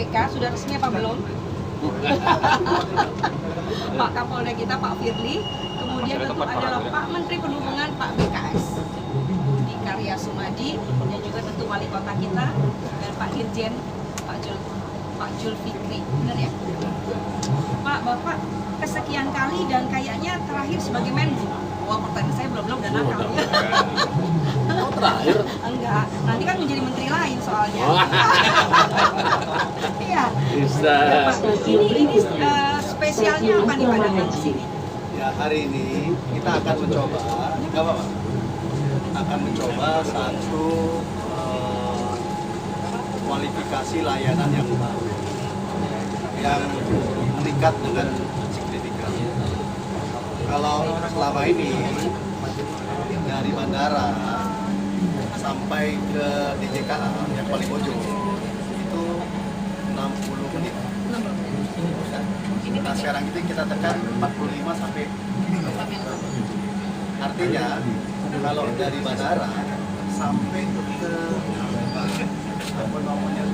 BK sudah resmi apa belum? Pak Kapolda kita Pak Firly, kemudian tentu adalah Pak Menteri Perhubungan Pak BKS di Karya Sumadi, dan juga tentu wali kota kita dan Pak Dirjen Pak Julfikri, benar ya? Pak, Bapak kesekian kali dan kayaknya terakhir sebagai Menlu. Wah, pertanyaan saya belum udah nakal. Oh, terakhir? Enggak, nanti kan menjadi menteri lain soalnya. Iya. Bisa. Ini spesialnya apa nih pada di sini? Ya, hari ini kita akan mencoba, nggak apa-apa, akan mencoba satu kualifikasi layanan yang baru, yang meningkat dengan signifikan. Kalau selama ini dari bandara sampai ke DJKA yang paling ujung itu 60 menit. Nah, sekarang itu kita tekan 45 sampai 50 menit. Artinya kalau dari bandara sampai ke apa namanya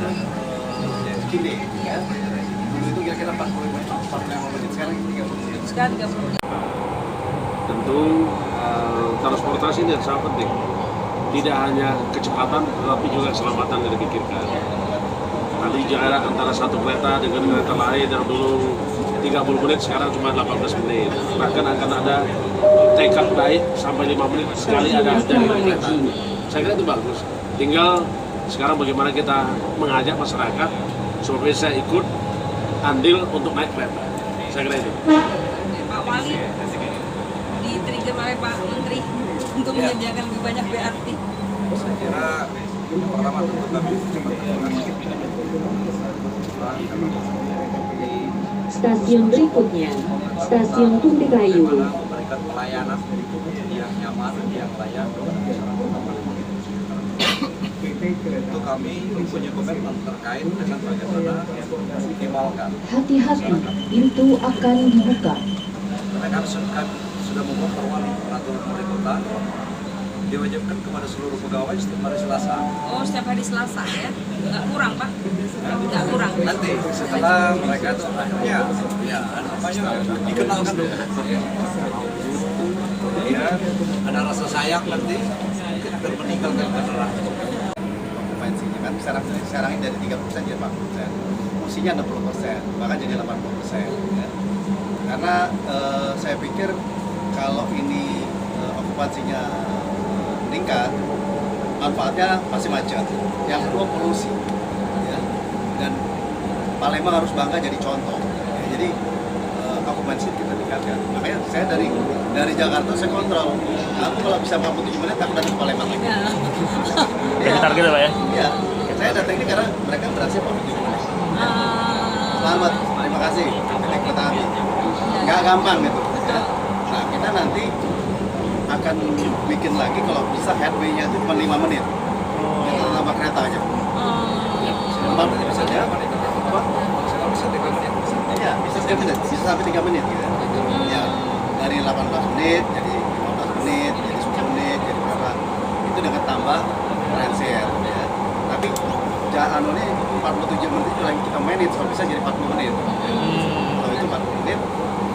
Cikini ya, dulu itu kira-kira 45 menit, sekarang 30 menit. Sekarang 30 menit. Tentu transportasi ini sangat penting. Tidak hanya kecepatan, tetapi juga keselamatan yang dipikirkan. Nanti jarak antara satu kereta dengan kereta lain yang dulu 30 menit sekarang cuma 18 menit. Bahkan akan ada take up naik sampai 5 menit sekali ada dari kereta. Saya kira itu bagus. Tinggal sekarang bagaimana kita mengajak masyarakat supaya bisa ikut andil untuk naik kereta. Saya kira itu. Pak Wali di-trigger oleh Pak Menteri untuk menyediakan lebih banyak BRT. Saya kira yang pertama tentu kami cepat Stasiun berikutnya, Stasiun Turi Rayu. memberikan pelayanan yang nyaman, yang layak kepada masyarakat. Itu kami mempunyai komitmen terkait dengan bagaimana minimalkan. Hati-hati, pintu akan dibuka. Karena kami sudah membuat peraturan wali kota diwajibkan kepada seluruh pegawai setiap hari Selasa. Oh, setiap hari Selasa ya? Nggak kurang, Pak? Nggak kurang? Nanti setelah mereka itu akhirnya ya namanya dikenalkan dulu. Ya, ada rasa sayang nanti mungkin akan meninggalkan kendaraan. Okupansinya kan sekarang ini dari 30% jadi 40%, fungsinya 60%, bahkan jadi 80%. Ya. Karena saya pikir kalau ini okupansinya meningkat, manfaatnya pasti macet. Yang kedua polusi, ya. Dan Palembang harus bangga jadi contoh. Ya, jadi okupansi kita tingkatkan. Makanya saya dari Jakarta saya kontrol. Aku kalau bisa 47 menit aku datang ke Palembang lagi. Jadi target ya Pak ya? Iya, saya datang ini karena mereka berhasil 47 menit. Selamat, terima kasih. Titik kereta api. Nggak gampang gitu. Ya. Nah, kita nanti akan bikin lagi kalau bisa headway-nya itu cuma 5 menit. Kita tambah kereta aja. Empat menit bisa ya? Apa? Bisa 3 menit. Iya, bisa 3 menit, bisa sampai 3 menit gitu. Ya, dari 18 menit jadi 15 menit, jadi 10 menit, jadi berapa? Itu dengan tambah trainset ya. Tapi jalan ini 47 menit itu yang kita manage, kalau bisa jadi 40 menit. Kalau itu 40 menit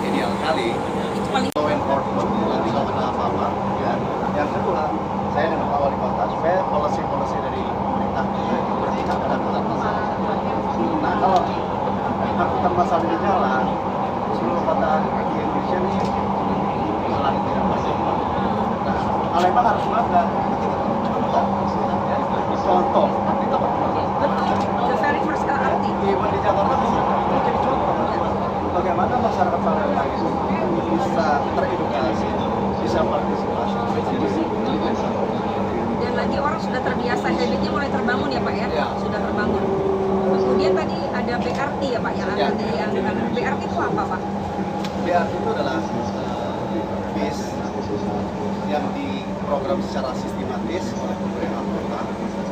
ideal kali. Itu paling Law enforcement nanti kalau ada apa-apa ya. Yang kedua, saya dengan Pak Wali Kota supaya policy dari pemerintah itu berpihak pada angkutan massal. Nah, kalau angkutan massal ini jalan, seluruh kota di Indonesia ini malah tidak masuk. Nah, Palembang harus bangga. Contoh di tempat the very first LRT. di Jakarta ini jadi contoh bagaimana masyarakat Palembang itu bisa teredukasi, bisa partisipasi. Dan lagi orang sudah terbiasa, habitnya mulai terbangun ya Pak ya? Ya. Sudah terbangun. Kemudian tadi ada BRT ya Pak, yang akan diangkat. BRT itu apa Pak? BRT itu adalah bis yang diprogram secara sistematis oleh pemerintah kota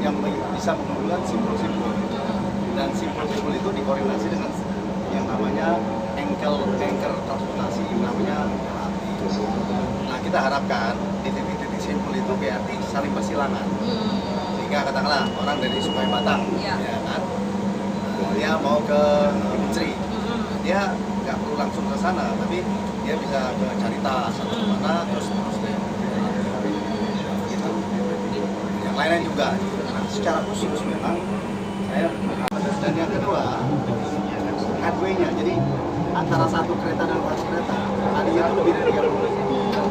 yang bisa menggunakan simpul-simpul, dan simpul-simpul itu dikoordinasi dengan yang namanya anchor transportasi yang namanya LRT. Nah, kita harapkan di titik-titik simpul itu BRT saling bersilangan, sehingga katakanlah orang dari Sungai Batang, ya kan, dia mau ke Sri, dia nggak perlu langsung ke sana, tapi dia bisa ke Caritas atau kemana, terus gitu. Yang lain-lain juga. Nah, secara khusus memang saya, dan yang kedua headway-nya, jadi antara satu kereta dan satu kereta tadinya itu lebih dari 30 menit,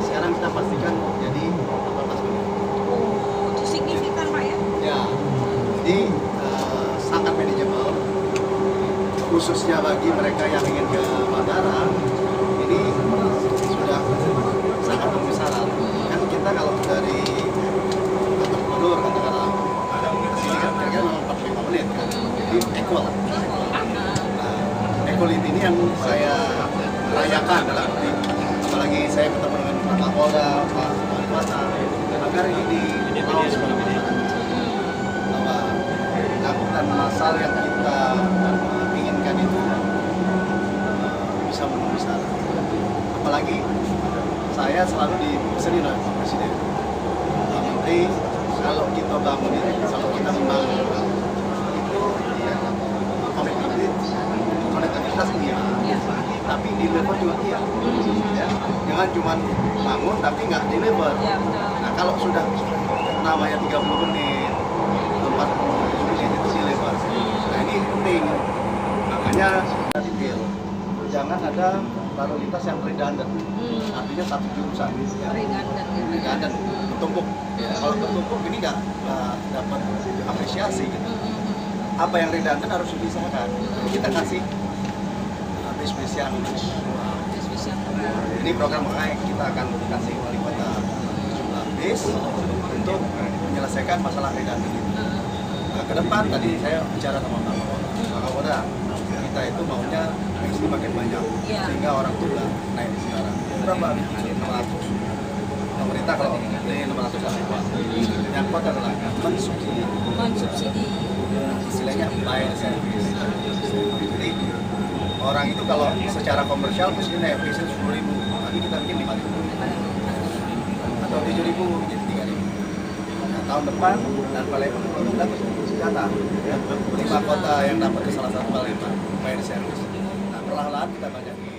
sekarang kita pastikan jadi 18 menit. Oh, itu signifikan Pak ya? Ya, jadi sangat manageable, khususnya bagi mereka yang ingin ke bandara. Ini sudah sangat memenuhi syarat. Kan kita kalau dari kantor gubernur katakanlah ke sini kan kira-kira 45 menit kan, jadi equal. Equality ini yang saya rayakan dalam arti, apalagi saya ketemu dengan Pak Kapolda, Pak Wali Kota, agar ini dilawan sebenarnya bahwa angkutan massal yang kita inginkan itu bisa memenuhi syarat. Apalagi saya selalu dipeseni oleh Pak Presiden, Pak Menteri, kalau kita bangun ini, kalau kita membangun itu ya, konektivitas iya, tapi deliver juga iya. Ya, jangan cuma bangun tapi nggak deliver. Ya, betul. Nah kalau sudah namanya 30 menit, 40 menit itu deliver. Nah ini penting, makanya detail. Jangan ada lalu lintas yang redundant, artinya satu jurusan. Ya. Redundant, bertumpuk. Ya, kalau bertumpuk ini nggak dapat apresiasi. Gitu. Apa yang redundant harus dipisahkan. Kita kasih bis-bis yang ini program makanya kita akan kasih wali kota jumlah bis untuk menyelesaikan masalah redundant itu. Nah, ke depan tadi saya bicara sama Pak Kapolda, kita itu maunya bis ini makin banyak sehingga orang tuh nggak naik sekarang. Berapa? 600. Pemerintah kalau ini 600 lah. Yang kuat adalah mensubsidi. Istilahnya buy service. Jadi orang itu kalau secara komersial mesti naik bis 10.000, tapi kita bikin 5.000 atau 7.000 jadi 3.000. Nah, tahun depan dan Palembang belum dapat data ya, 5 kota yang dapat ke salah satu Palembang buy service. Nah perlahan-lahan kita banyakin.